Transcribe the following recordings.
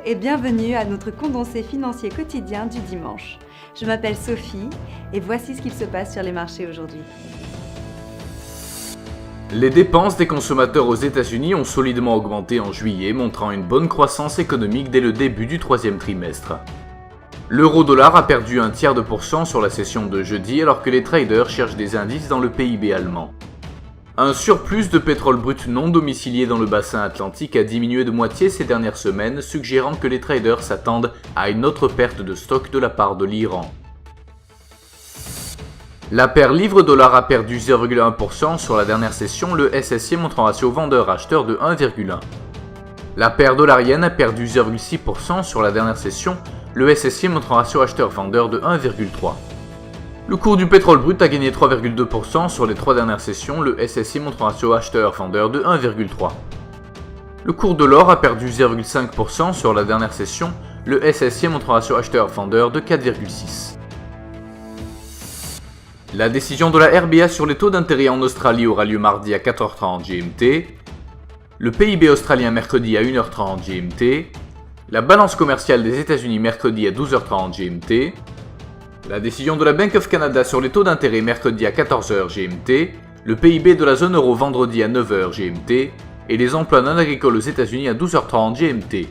et bienvenue à notre condensé financier quotidien du dimanche. Je m'appelle Sophie et voici ce qu'il se passe sur les marchés aujourd'hui. Les dépenses des consommateurs aux États-Unis ont solidement augmenté en juillet, montrant une bonne croissance économique dès le début du troisième trimestre. L'euro-dollar a perdu 0,1% sur la session de jeudi alors que les traders cherchent des indices dans le PIB allemand. Un surplus de pétrole brut non domicilié dans le bassin atlantique a diminué de moitié ces dernières semaines, suggérant que les traders s'attendent à une autre perte de stock de la part de l'Iran. La paire livre-dollar a perdu 0,1% sur la dernière session, le SSI montre un ratio vendeur-acheteur de 1,1. La paire dollar-yen a perdu 0,6% sur la dernière session, le SSI montre un ratio acheteur-vendeur de 1,3. Le cours du pétrole brut a gagné 3,2% sur les 3 dernières sessions, le SSI montre un ratio acheteur-vendeur de 1,3. Le cours de l'or a perdu 0,5% sur la dernière session, le SSI montre un ratio acheteur-vendeur de 4,6. La décision de la RBA sur les taux d'intérêt en Australie aura lieu mardi à 4h30 GMT, le PIB australien mercredi à 1h30 GMT, la balance commerciale des États-Unis mercredi à 12h30 GMT, la décision de la Bank of Canada sur les taux d'intérêt mercredi à 14h GMT, le PIB de la zone euro vendredi à 9h GMT et les emplois non agricoles aux États-Unis à 12h30 GMT.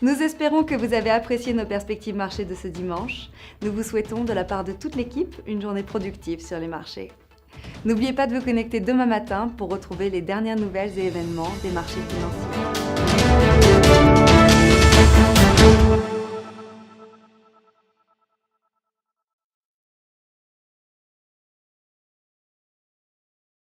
Nous espérons que vous avez apprécié nos perspectives marchés de ce dimanche. Nous vous souhaitons de la part de toute l'équipe une journée productive sur les marchés. N'oubliez pas de vous connecter demain matin pour retrouver les dernières nouvelles et événements des marchés financiers.